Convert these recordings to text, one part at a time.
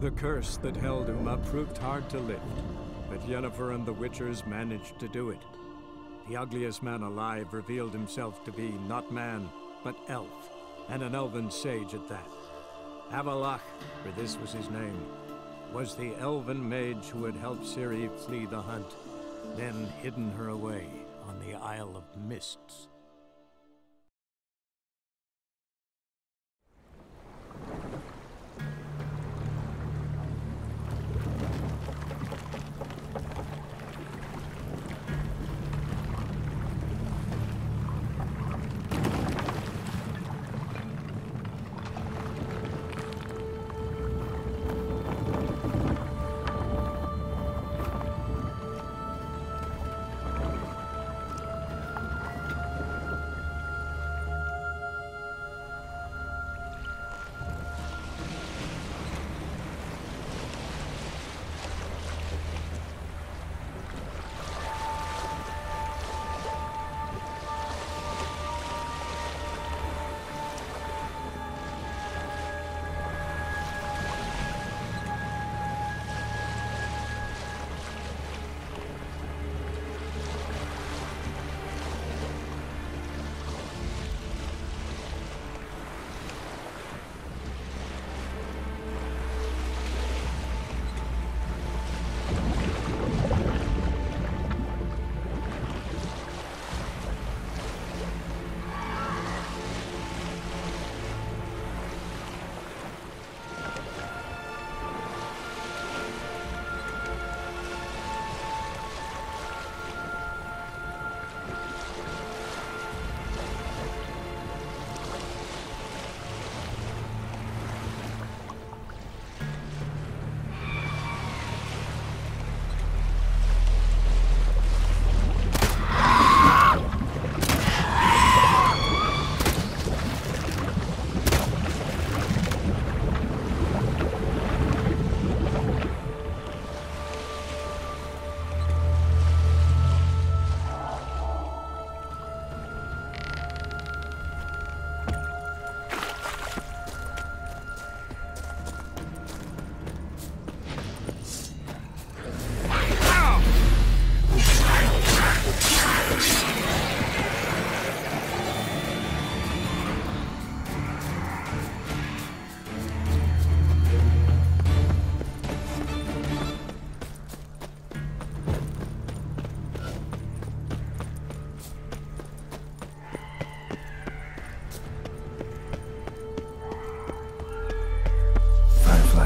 The curse that held Uma proved hard to lift, but Yennefer and the Witchers managed to do it. The ugliest man alive revealed himself to be not man, but elf, and an elven sage at that. Avallac'h, for this was his name, was the elven mage who had helped Ciri flee the hunt, then hidden her away on the Isle of Mists.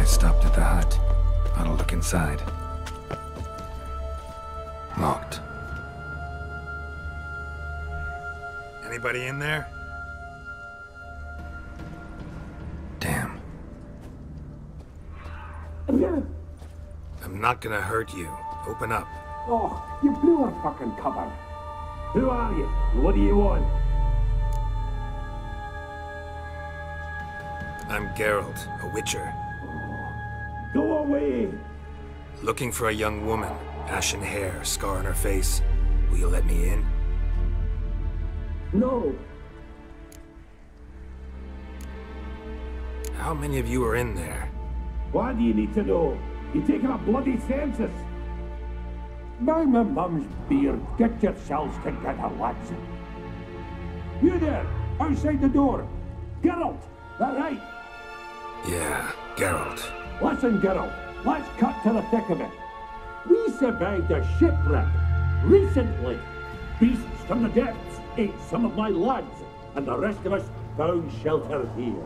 Stopped at the hut. Ought to look inside. Locked. Anybody in there? Damn. I'm not gonna hurt you. Open up. Oh, you blew our fucking cover. Who are you? What do you want? I'm Geralt, a witcher. Go away! Looking for a young woman. Ashen hair, scar on her face. Will you let me in? No. How many of you are in there? Why do you need to know? You're taking a bloody census. By my mum's beard, get yourselves together, lads. You there, outside the door. Geralt, that right? Yeah, Geralt. Listen, Geralt, let's cut to the thick of it. We survived a shipwreck recently. Beasts from the depths ate some of my lads, and the rest of us found shelter here.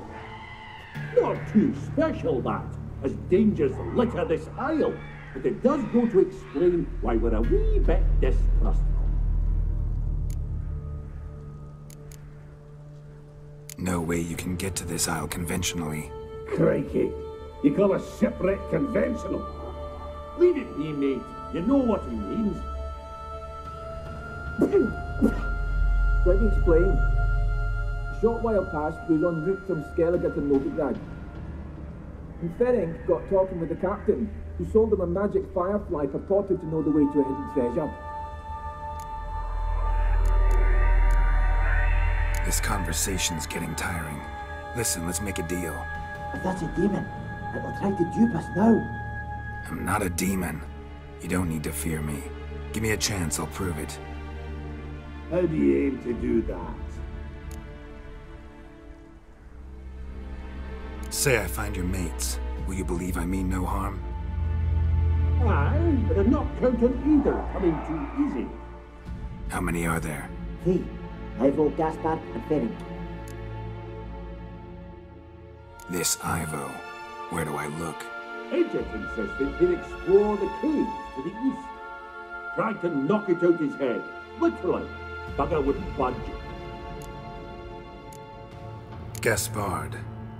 Not too special, that, as dangers litter this isle, but it does go to explain why we're a wee bit distrustful. No way you can get to this isle conventionally. Crikey, you call a shipwreck conventional? Leave it be, mate. You know what he means. Let me explain. A short while past, we was en route from Skellige to Novigrad. And Ferenc got talking with the captain, who sold him a magic firefly purported to know the way to a hidden treasure. This conversation's getting tiring. Listen, let's make a deal. If that's a demon, It'll try to dupe us now. I'm not a demon. You don't need to fear me. Give me a chance, I'll prove it. How do you aim to do that? Say I find your mates. Will you believe I mean no harm? Aye, but I'm not counting either coming too easy. How many are there? 3. Ivo, Gaspard, and Ferenc. This Ivo. Where do I look? Agent insisted he'd explore the caves to the east. Tried to knock it out his head. Literally. Bugger wouldn't budge. Gaspard.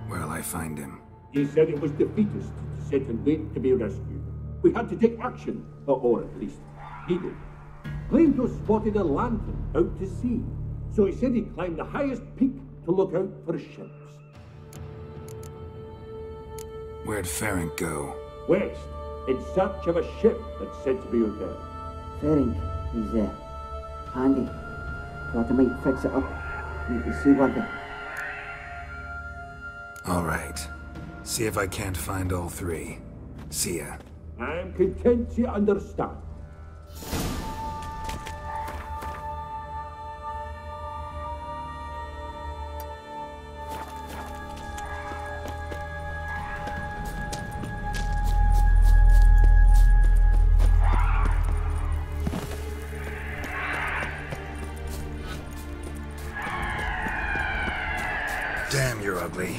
Where'll I find him? He said it was defeatist to sit and wait to be rescued. We had to take action, or at least he did. Claimed to have spotted a lantern out to sea, so he said he'd climb the highest peak to look out for ships. Where'd Ferenc go? West, in search of a ship that's said to be out there. Ferenc is handy. Thought I might fix it up. You can see what All right. See if I can't find all 3. See ya. I'm content to understand. Damn, you're ugly.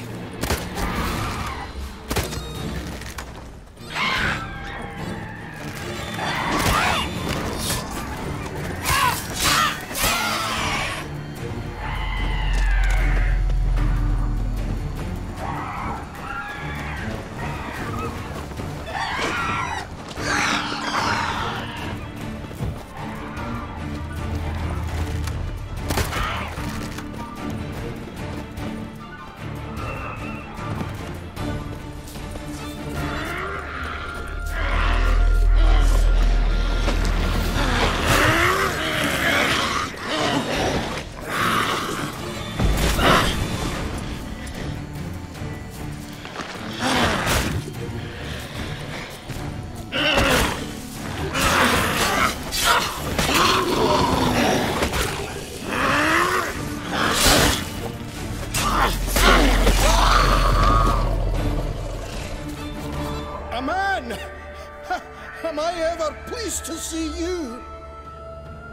Am I ever pleased to see you?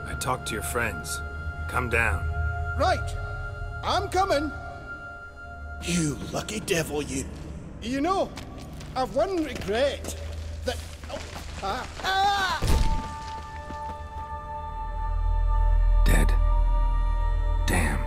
I talked to your friends. Come down. Right. I'm coming. You lucky devil, you. You know, I've one regret. That... Dead. Damn.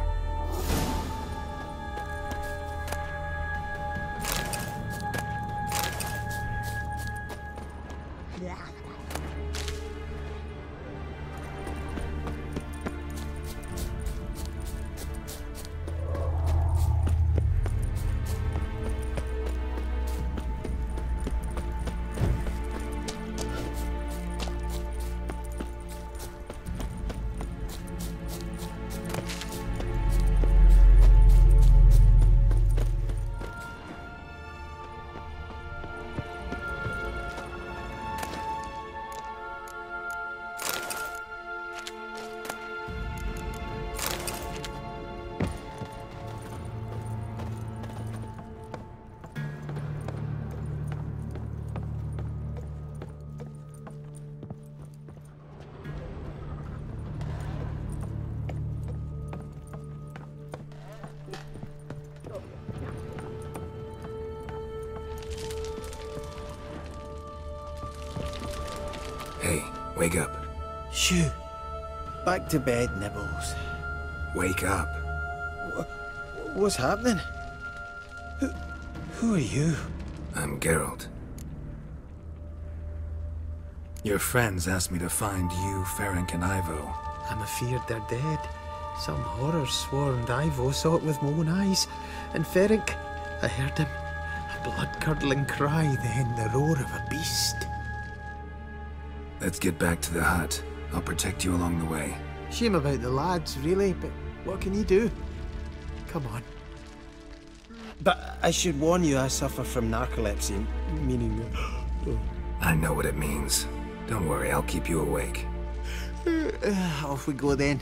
Hey, wake up. Shoo. Back to bed, Nibbles. Wake up. What's happening? Who are you? I'm Geralt. Your friends asked me to find you, Ferenc, and Ivo. I'm afeard they're dead. Some horror swarmed Ivo, saw it with my own eyes. And Ferenc, I heard him. A blood-curdling cry, then the roar of a beast. Let's get back to the hut. I'll protect you along the way. Shame about the lads, really, but what can you do? Come on. But I should warn you, I suffer from narcolepsy, meaning... I know what it means. Don't worry, I'll keep you awake. Off we go then.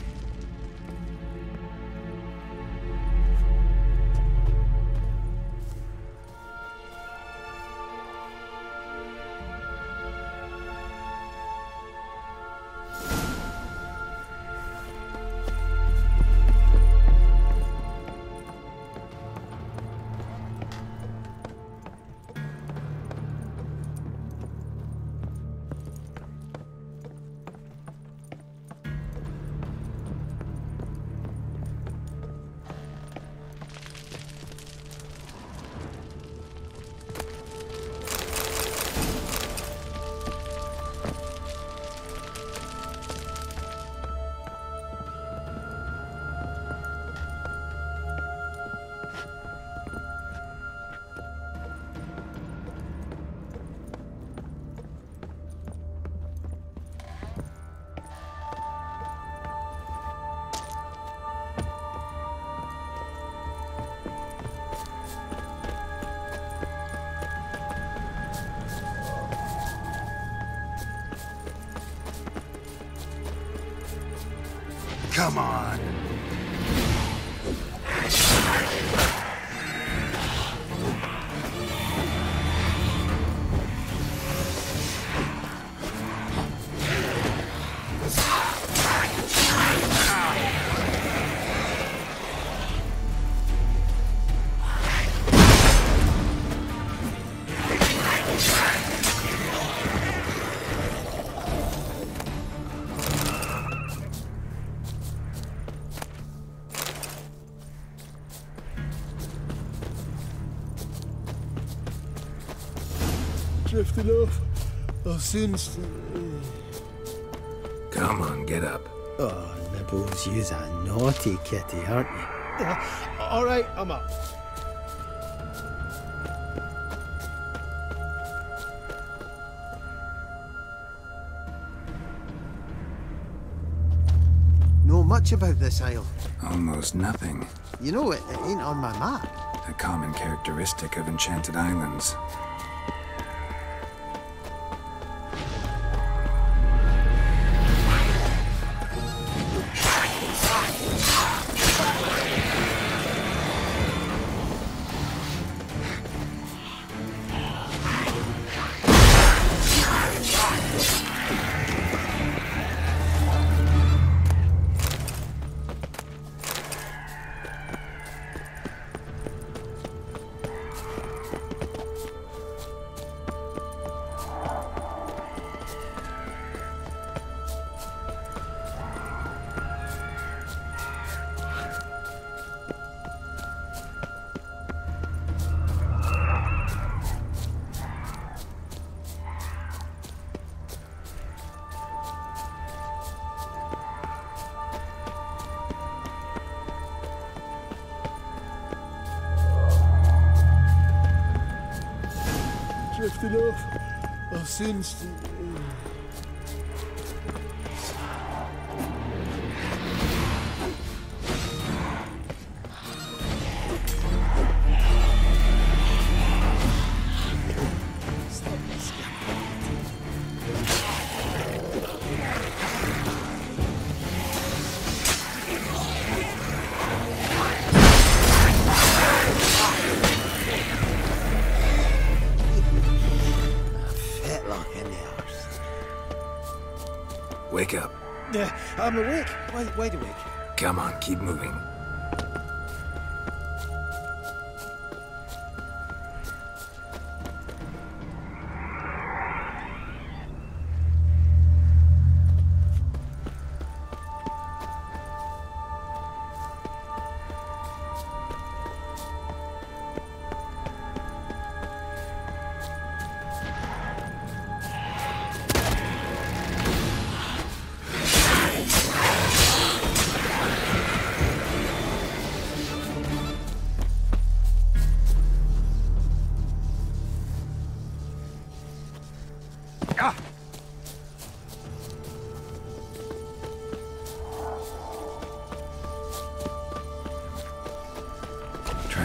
Come on. Drifting off. I'll soon... Come on, get up. Oh, Nibbles, you's a naughty kitty, aren't you? All right, I'm up. Know much about this isle? Almost nothing. You know, it ain't on my map. A common characteristic of Enchanted Islands. Drifting off. I'll soon... Wake up. Yeah, I'm awake. Wide awake. Come on, keep moving.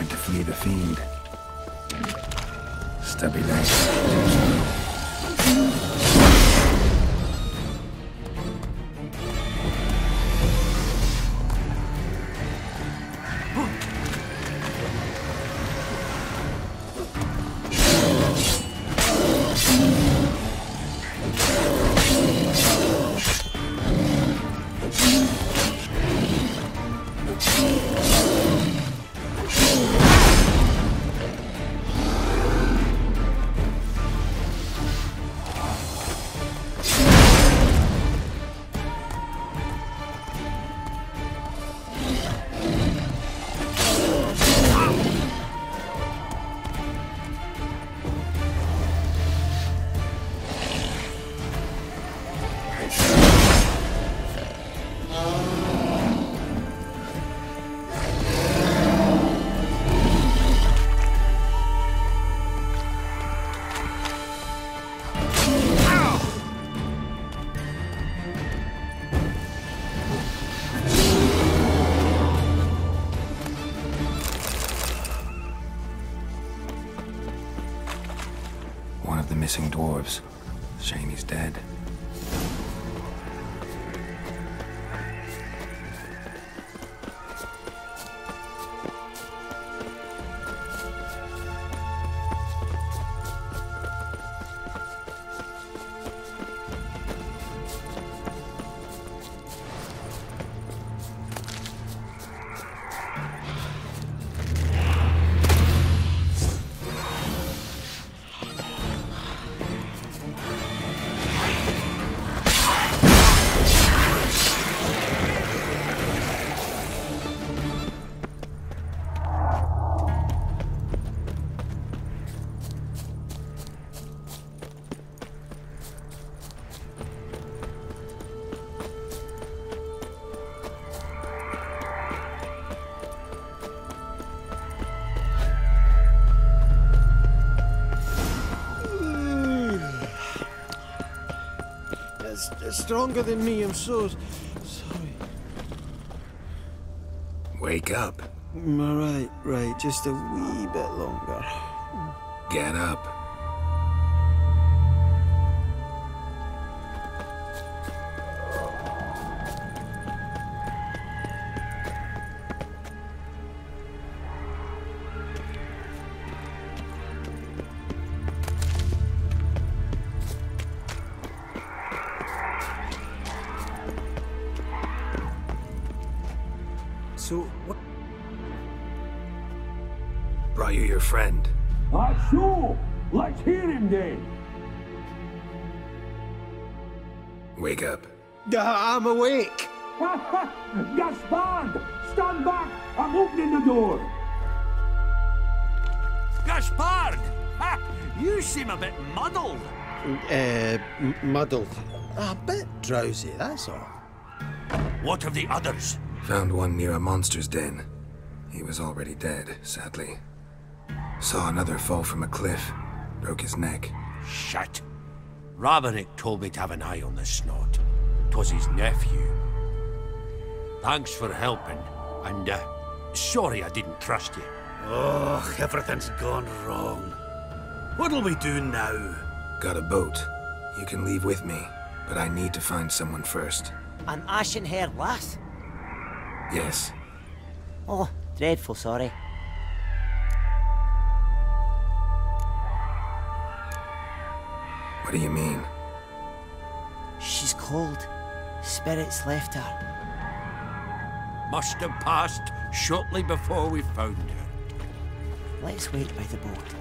tried to flee the fiend. Stubby legs. One of the missing dwarves. Shame he's dead. It's stronger than me, I'm so sorry. Wake up. Right, just a wee bit longer. Get up. So, what? Brought you your friend. So, let's hear him then. Wake up. I'm awake. Gaspard, stand back. I'm opening the door. Gaspard! Ha! You seem a bit muddled. Muddled. A bit drowsy, that's all. What of the others? Found one near a monster's den. He was already dead, sadly. Saw another fall from a cliff. Broke his neck. Shit. Raverick told me to have an eye on the snot. 'Twas his nephew. Thanks for helping, and sorry I didn't trust you. Oh, everything's gone wrong. What'll we do now? Got a boat. You can leave with me, but I need to find someone first. An ashen-haired lass? Yes. Oh, dreadful sorry. What do you mean? She's cold. Spirits left her. Must have passed shortly before we found her. Let's wait by the boat.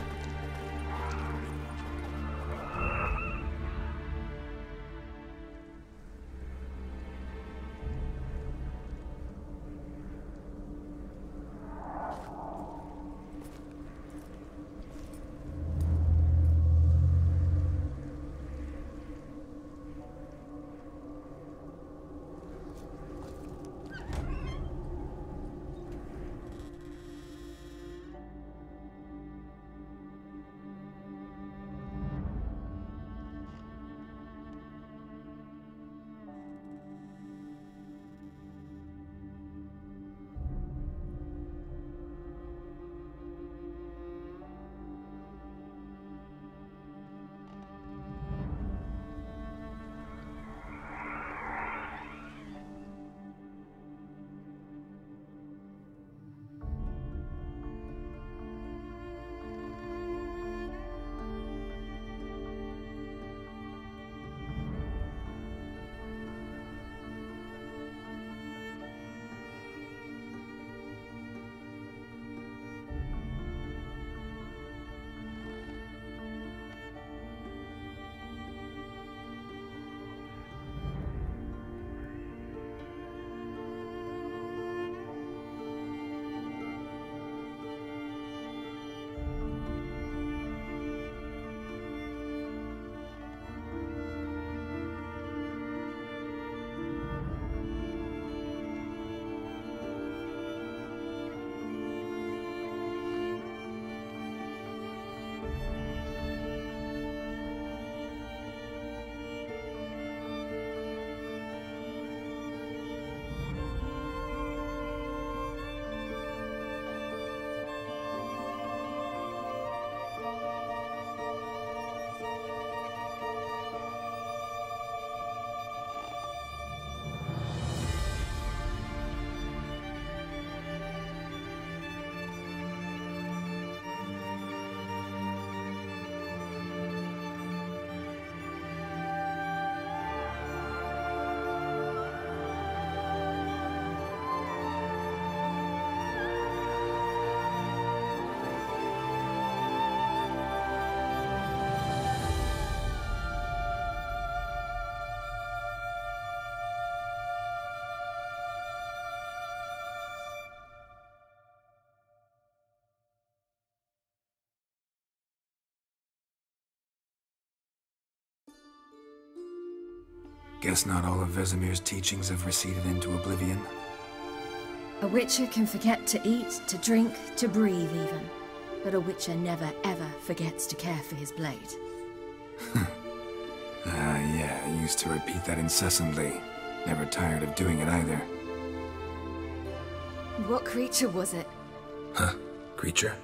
Guess not all of Vesemir's teachings have receded into oblivion. A Witcher can forget to eat, to drink, to breathe even. But a Witcher never ever forgets to care for his blade. Yeah, I used to repeat that incessantly. Never tired of doing it either. What creature was it? Huh? Creature?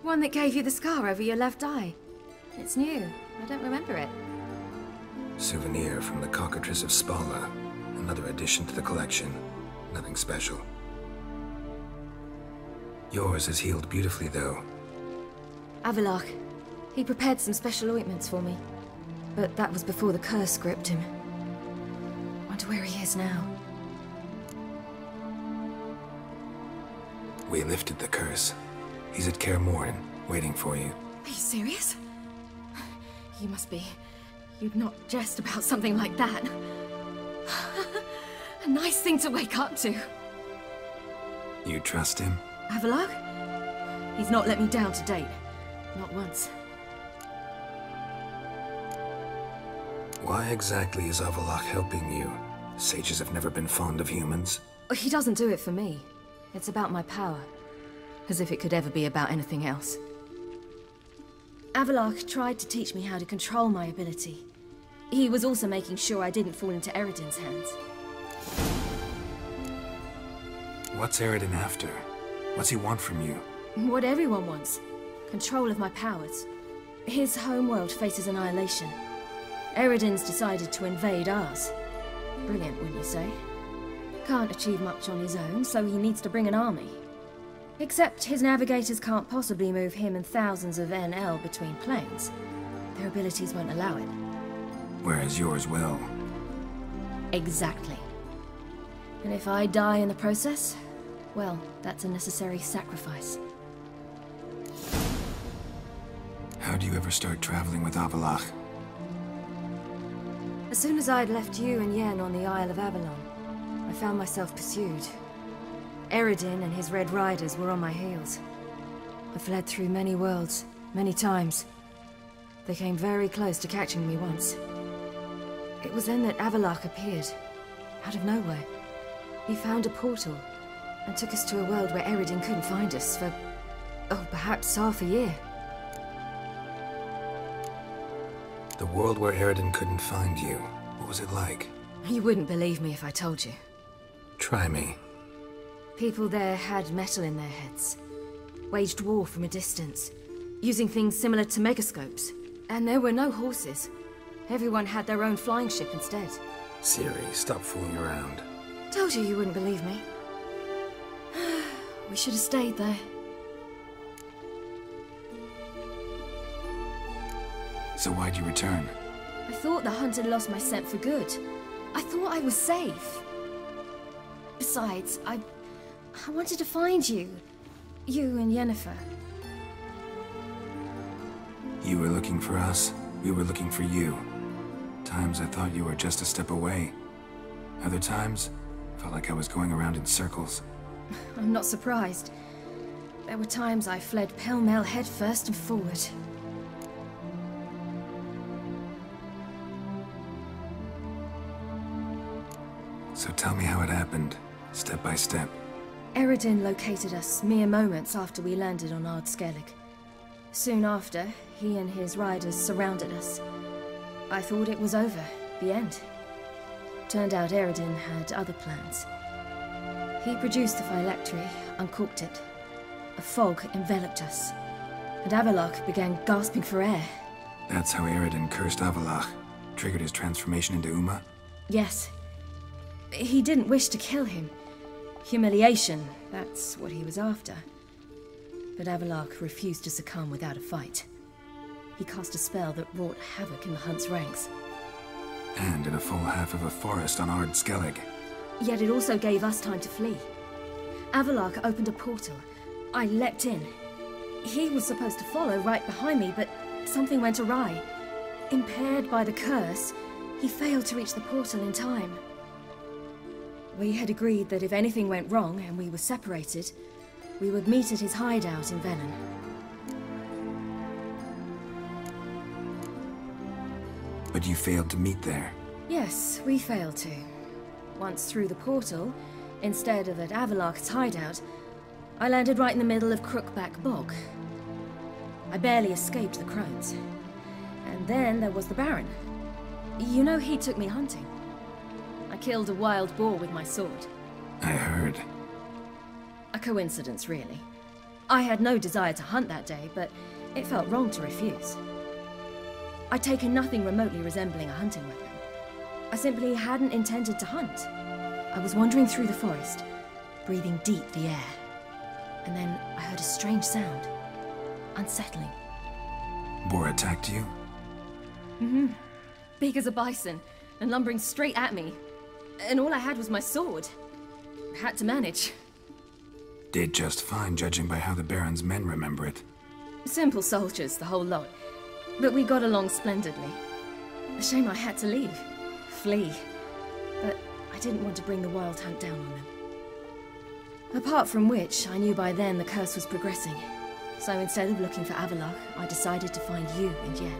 One that gave you the scar over your left eye. It's new. I don't remember it. Souvenir from the Cockatrice of Spala. Another addition to the collection. Nothing special. Yours has healed beautifully, though. Avallac'h. He prepared some special ointments for me. But that was before the curse gripped him. Wonder where he is now. We lifted the curse. He's at Kaer Morhen, waiting for you. Are you serious? You must be. You'd not jest about something like that. A nice thing to wake up to. You trust him? Avallac'h? He's not let me down to date. Not once. Why exactly is Avallac'h helping you? Sages have never been fond of humans. He doesn't do it for me. It's about my power. As if it could ever be about anything else. Avallac'h tried to teach me how to control my ability. He was also making sure I didn't fall into Eredin's hands. What's Eredin after? What's he want from you? What everyone wants. Control of my powers. His homeworld faces annihilation. Eredin's decided to invade ours. Brilliant, wouldn't you say? Can't achieve much on his own, so he needs to bring an army. Except his navigators can't possibly move him and thousands of NL between planes. Their abilities won't allow it. Whereas yours will. Exactly. And if I die in the process, well, that's a necessary sacrifice. How do you ever start traveling with Avallac'h? As soon as I'd left you and Yen on the Isle of Avalon, I found myself pursued. Eredin and his Red Riders were on my heels. I fled through many worlds, many times. They came very close to catching me once. It was then that Avallac'h appeared, out of nowhere. He found a portal, and took us to a world where Eredin couldn't find us for, oh, perhaps half a year. The world where Eredin couldn't find you, what was it like? You wouldn't believe me if I told you. Try me. People there had metal in their heads, waged war from a distance, using things similar to megascopes. And there were no horses. Everyone had their own flying ship instead. Ciri, stop fooling around. Told you you wouldn't believe me. We should have stayed there. So why'd you return? I thought the hunt had lost my scent for good. I thought I was safe. Besides, I wanted to find you. You and Yennefer. You were looking for us, we were looking for you. Times I thought you were just a step away. Other times, felt like I was going around in circles. I'm not surprised. There were times I fled pell-mell head first and forward. So tell me how it happened, step by step. Eredin located us mere moments after we landed on Ard Skellig. Soon after, he and his riders surrounded us. I thought it was over, the end. Turned out Eredin had other plans. He produced the phylactery, uncorked it. A fog enveloped us, and Avallac'h began gasping for air. That's how Eredin cursed Avallac'h, triggered his transformation into Uma? Yes. He didn't wish to kill him. Humiliation, that's what he was after. But Avallac'h refused to succumb without a fight. He cast a spell that wrought havoc in the Hunt's ranks. And in a full half of a forest on Ard Skellig. Yet it also gave us time to flee. Avallac'h opened a portal. I leapt in. He was supposed to follow right behind me, but something went awry. Impaired by the curse, he failed to reach the portal in time. We had agreed that if anything went wrong and we were separated, we would meet at his hideout in Velen. But you failed to meet there. Yes, we failed to. Once through the portal, instead of at Avallac'h's hideout, I landed right in the middle of Crookback Bog. I barely escaped the crones. And then there was the Baron. You know, he took me hunting. I killed a wild boar with my sword. I heard. A coincidence, really. I had no desire to hunt that day, but it felt wrong to refuse. I'd taken nothing remotely resembling a hunting weapon. I simply hadn't intended to hunt. I was wandering through the forest, breathing deep the air. And then I heard a strange sound. Unsettling. Boar attacked you? Mm-hmm. Big as a bison, and lumbering straight at me. And all I had was my sword. Had to manage. Did just fine, judging by how the Baron's men remember it. Simple soldiers, the whole lot. But we got along splendidly. A shame I had to leave. Flee. But I didn't want to bring the Wild Hunt down on them. Apart from which, I knew by then the curse was progressing. So instead of looking for Avallac'h, I decided to find you and Yen.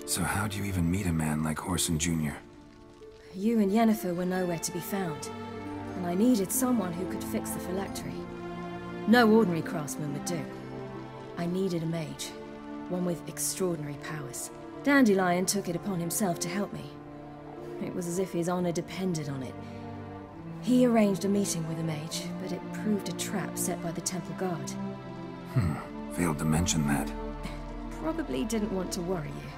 So how'd you even meet a man like Whoreson Jr.? You and Yennefer were nowhere to be found, and I needed someone who could fix the phylactery. No ordinary craftsman would do. I needed a mage, one with extraordinary powers. Dandelion took it upon himself to help me. It was as if his honor depended on it. He arranged a meeting with a mage, but it proved a trap set by the Temple Guard. Failed to mention that. Probably didn't want to worry you.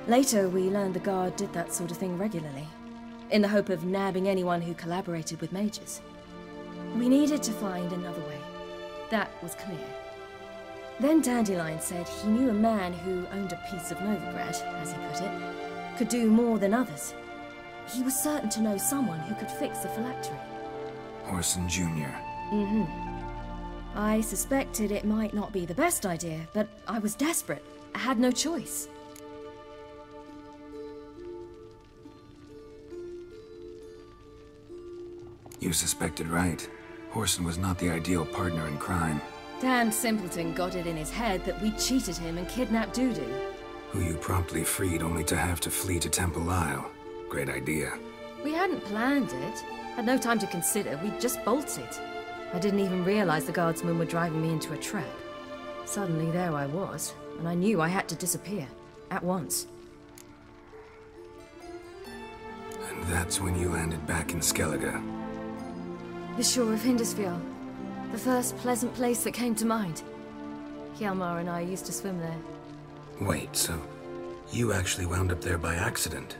Later, we learned the Guard did that sort of thing regularly, in the hope of nabbing anyone who collaborated with mages. We needed to find another way. That was clear. Then Dandelion said he knew a man who owned a piece of Novigrad, as he put it, could do more than others. He was certain to know someone who could fix the phylactery. Whoreson Jr. Mm-hmm. I suspected it might not be the best idea, but I was desperate. I had no choice. You suspected right. Whoreson was not the ideal partner in crime. Damned simpleton got it in his head that we cheated him and kidnapped Dudu. Who you promptly freed only to have to flee to Temple Isle. Great idea. We hadn't planned it. Had no time to consider. We just bolted. I didn't even realize the guardsmen were driving me into a trap. Suddenly there I was, and I knew I had to disappear. At once. And that's when you landed back in Skellige. The shore of Hindisfjall. The first pleasant place that came to mind. Hjalmar and I used to swim there. Wait, so you actually wound up there by accident?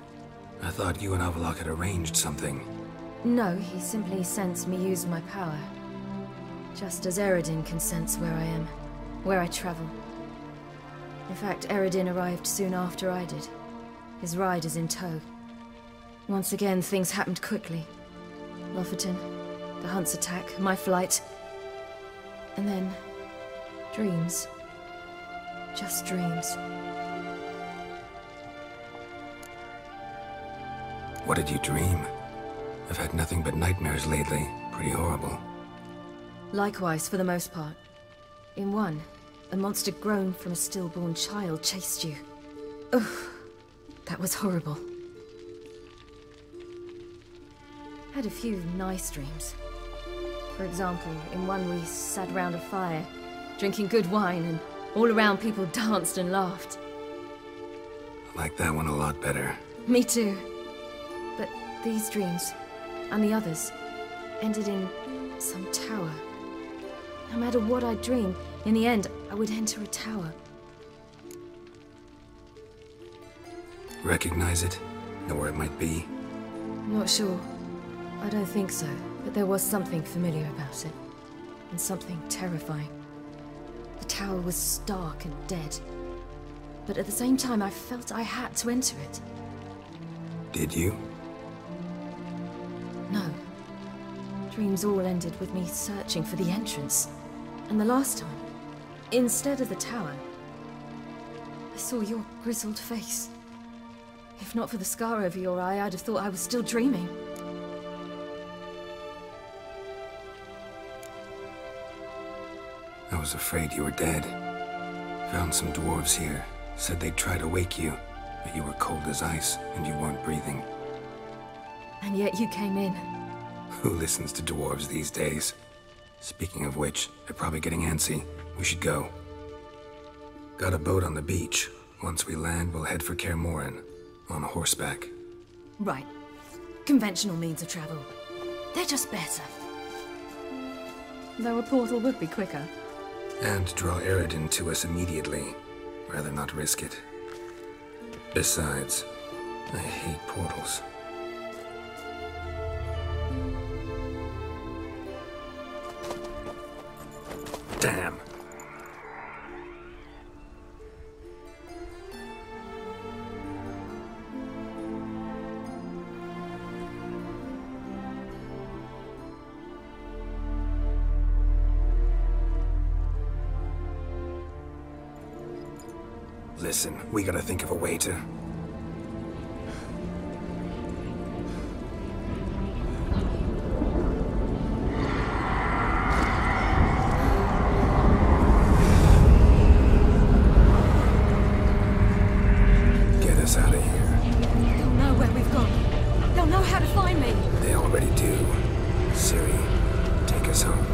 I thought you and Avallac'h had arranged something. No, he simply sensed me use my power. Just as Eredin can sense where I am, where I travel. In fact, Eredin arrived soon after I did. His riders in tow. Once again, things happened quickly. Lofoten, the Hunt's attack, my flight. And then, dreams. Just dreams. What did you dream? I've had nothing but nightmares lately. Pretty horrible. Likewise, for the most part. In one, a monster grown from a stillborn child chased you. Ugh, that was horrible. Had a few nice dreams. For example, in one we sat round a fire, drinking good wine, and all around people danced and laughed. I like that one a lot better. Me too. But these dreams, and the others, ended in some tower. No matter what I dreamed, in the end, I would enter a tower. Recognize it? Know where it might be? Not sure. I don't think so, but there was something familiar about it. And something terrifying. The tower was stark and dead. But at the same time, I felt I had to enter it. Did you? No. Dreams all ended with me searching for the entrance. And the last time, instead of the tower, I saw your grizzled face. If not for the scar over your eye, I'd have thought I was still dreaming. I was afraid you were dead. Found some dwarves here. Said they'd try to wake you, but you were cold as ice and you weren't breathing. And yet you came in. Who listens to dwarves these days? Speaking of which, they're probably getting antsy. We should go. Got a boat on the beach. Once we land, we'll head for Kaer Morhen, on horseback. Right. Conventional means of travel. They're just better. Though a portal would be quicker. And draw Eredin to us immediately. Rather not risk it. Besides, I hate portals. Damn. Listen, we gotta think of a way to... get us out of here. They'll know where we've gone. They'll know how to find me. They already do. Ciri, take us home.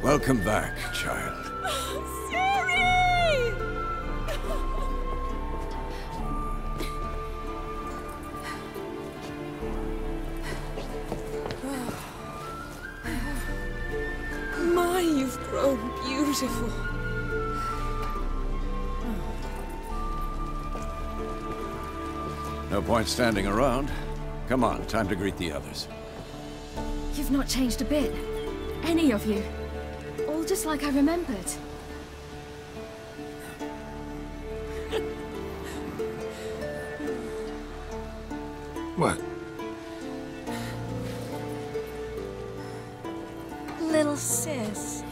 Welcome back, child. Ciri! My, you've grown beautiful. No point standing around. Come on, time to greet the others. You've not changed a bit. Any of you. All just like I remembered. What? Little sis.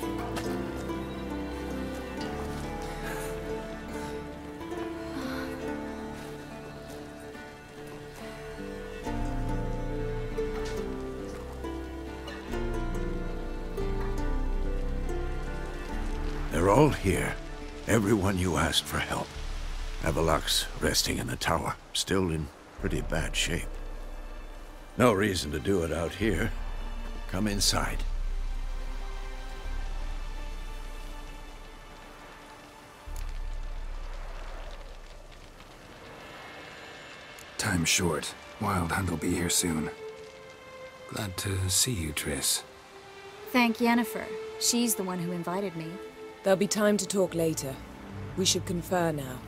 They're all here. Everyone you asked for help. Avallac'h's resting in the tower, still in pretty bad shape. No reason to do it out here. Come inside. Time's short. Wild Hunt will be here soon. Glad to see you, Triss. Thank Yennefer. She's the one who invited me. There'll be time to talk later. We should confer now.